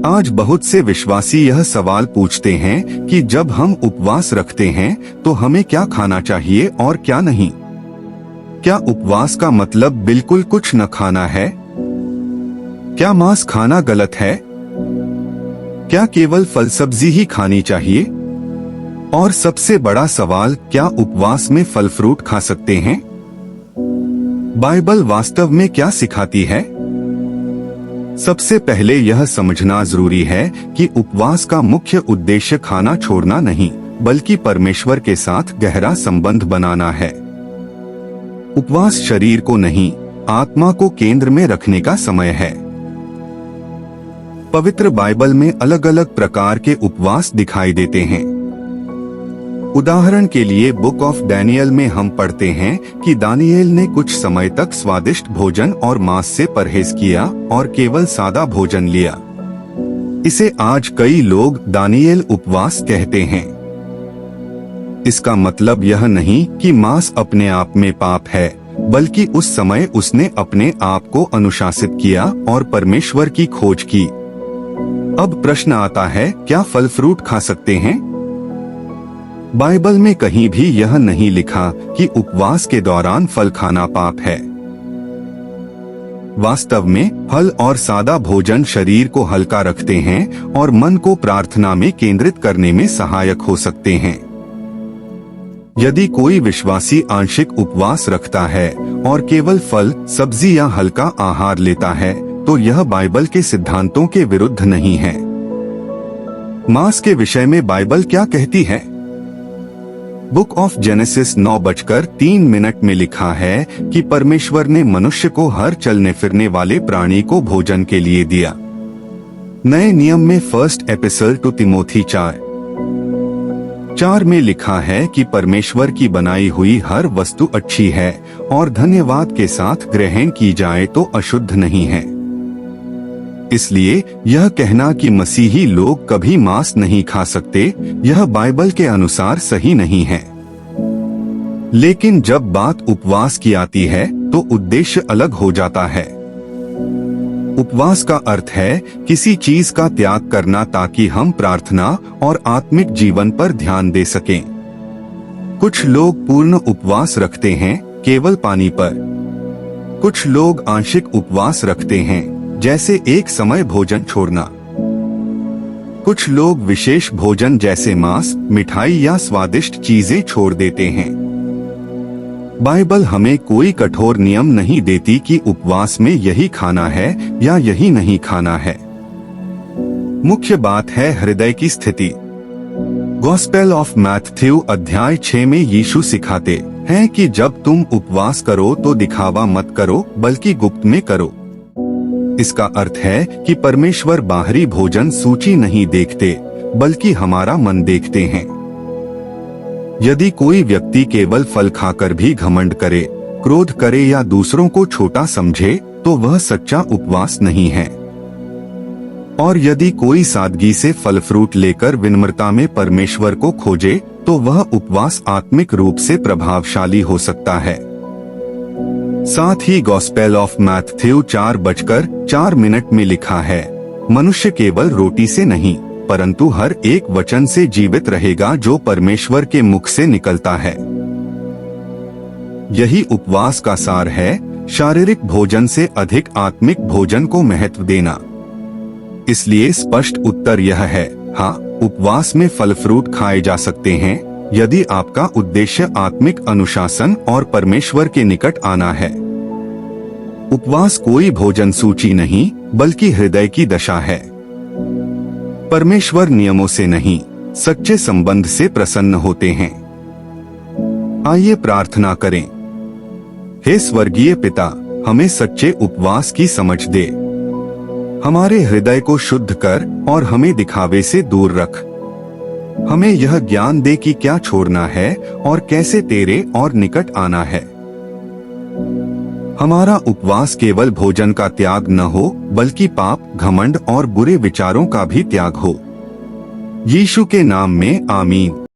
आज बहुत से विश्वासी यह सवाल पूछते हैं कि जब हम उपवास रखते हैं तो हमें क्या खाना चाहिए और क्या नहीं। क्या उपवास का मतलब बिल्कुल कुछ न खाना है? क्या मांस खाना गलत है? क्या केवल फल सब्जी ही खानी चाहिए? और सबसे बड़ा सवाल, क्या उपवास में फल फ्रूट खा सकते हैं? बाइबल वास्तव में क्या सिखाती है? सबसे पहले यह समझना जरूरी है कि उपवास का मुख्य उद्देश्य खाना छोड़ना नहीं, बल्कि परमेश्वर के साथ गहरा संबंध बनाना है। उपवास शरीर को नहीं, आत्मा को केंद्र में रखने का समय है। पवित्र बाइबल में अलग अलग प्रकार के उपवास दिखाई देते हैं। उदाहरण के लिए बुक ऑफ डैनियल में हम पढ़ते हैं कि दानिएल ने कुछ समय तक स्वादिष्ट भोजन और मांस से परहेज किया और केवल सादा भोजन लिया। इसे आज कई लोग दानिएल उपवास कहते हैं। इसका मतलब यह नहीं कि मांस अपने आप में पाप है, बल्कि उस समय उसने अपने आप को अनुशासित किया और परमेश्वर की खोज की। अब प्रश्न आता है, क्या फल फ्रूट खा सकते हैं? बाइबल में कहीं भी यह नहीं लिखा कि उपवास के दौरान फल खाना पाप है। वास्तव में फल और सादा भोजन शरीर को हल्का रखते हैं और मन को प्रार्थना में केंद्रित करने में सहायक हो सकते हैं। यदि कोई विश्वासी आंशिक उपवास रखता है और केवल फल, सब्जी या हल्का आहार लेता है, तो यह बाइबल के सिद्धांतों के विरुद्ध नहीं है। मांस के विषय में बाइबल क्या कहती है? बुक ऑफ जेनेसिस 9:03 में लिखा है कि परमेश्वर ने मनुष्य को हर चलने फिरने वाले प्राणी को भोजन के लिए दिया। नए नियम में फर्स्ट एपिसोल टू तिमोथी 4:4 में लिखा है कि परमेश्वर की बनाई हुई हर वस्तु अच्छी है और धन्यवाद के साथ ग्रहण की जाए तो अशुद्ध नहीं है। इसलिए यह कहना कि मसीही लोग कभी मांस नहीं खा सकते, यह बाइबल के अनुसार सही नहीं है। लेकिन जब बात उपवास की आती है तो उद्देश्य अलग हो जाता है। उपवास का अर्थ है किसी चीज का त्याग करना ताकि हम प्रार्थना और आत्मिक जीवन पर ध्यान दे सकें। कुछ लोग पूर्ण उपवास रखते हैं केवल पानी पर। कुछ लोग आंशिक उपवास रखते हैं, जैसे एक समय भोजन छोड़ना। कुछ लोग विशेष भोजन जैसे मांस, मिठाई या स्वादिष्ट चीजें छोड़ देते हैं। बाइबल हमें कोई कठोर नियम नहीं देती कि उपवास में यही खाना है या यही नहीं खाना है। मुख्य बात है हृदय की स्थिति। गॉस्पेल ऑफ मैथ्यू अध्याय 6 में यीशु सिखाते हैं कि जब तुम उपवास करो तो दिखावा मत करो, बल्कि गुप्त में करो। इसका अर्थ है कि परमेश्वर बाहरी भोजन सूची नहीं देखते, बल्कि हमारा मन देखते हैं। यदि कोई व्यक्ति केवल फल खाकर भी घमंड करे, क्रोध करे या दूसरों को छोटा समझे, तो वह सच्चा उपवास नहीं है। और यदि कोई सादगी से फल फ्रूट लेकर विनम्रता में परमेश्वर को खोजे, तो वह उपवास आत्मिक रूप से प्रभावशाली हो सकता है। साथ ही गॉस्पेल ऑफ मैथ्यू 4:04 में लिखा है, मनुष्य केवल रोटी से नहीं, परंतु हर एक वचन से जीवित रहेगा जो परमेश्वर के मुख से निकलता है। यही उपवास का सार है, शारीरिक भोजन से अधिक आत्मिक भोजन को महत्व देना। इसलिए स्पष्ट उत्तर यह है, हाँ, उपवास में फल फ्रूट खाए जा सकते हैं, यदि आपका उद्देश्य आत्मिक अनुशासन और परमेश्वर के निकट आना है। उपवास कोई भोजन सूची नहीं, बल्कि हृदय की दशा है। परमेश्वर नियमों से नहीं, सच्चे संबंध से प्रसन्न होते हैं। आइए प्रार्थना करें। हे स्वर्गीय पिता, हमें सच्चे उपवास की समझ दे। हमारे हृदय को शुद्ध कर और हमें दिखावे से दूर रख। हमें यह ज्ञान दे कि क्या छोड़ना है और कैसे तेरे और निकट आना है। हमारा उपवास केवल भोजन का त्याग न हो, बल्कि पाप, घमंड और बुरे विचारों का भी त्याग हो। यीशु के नाम में आमीन।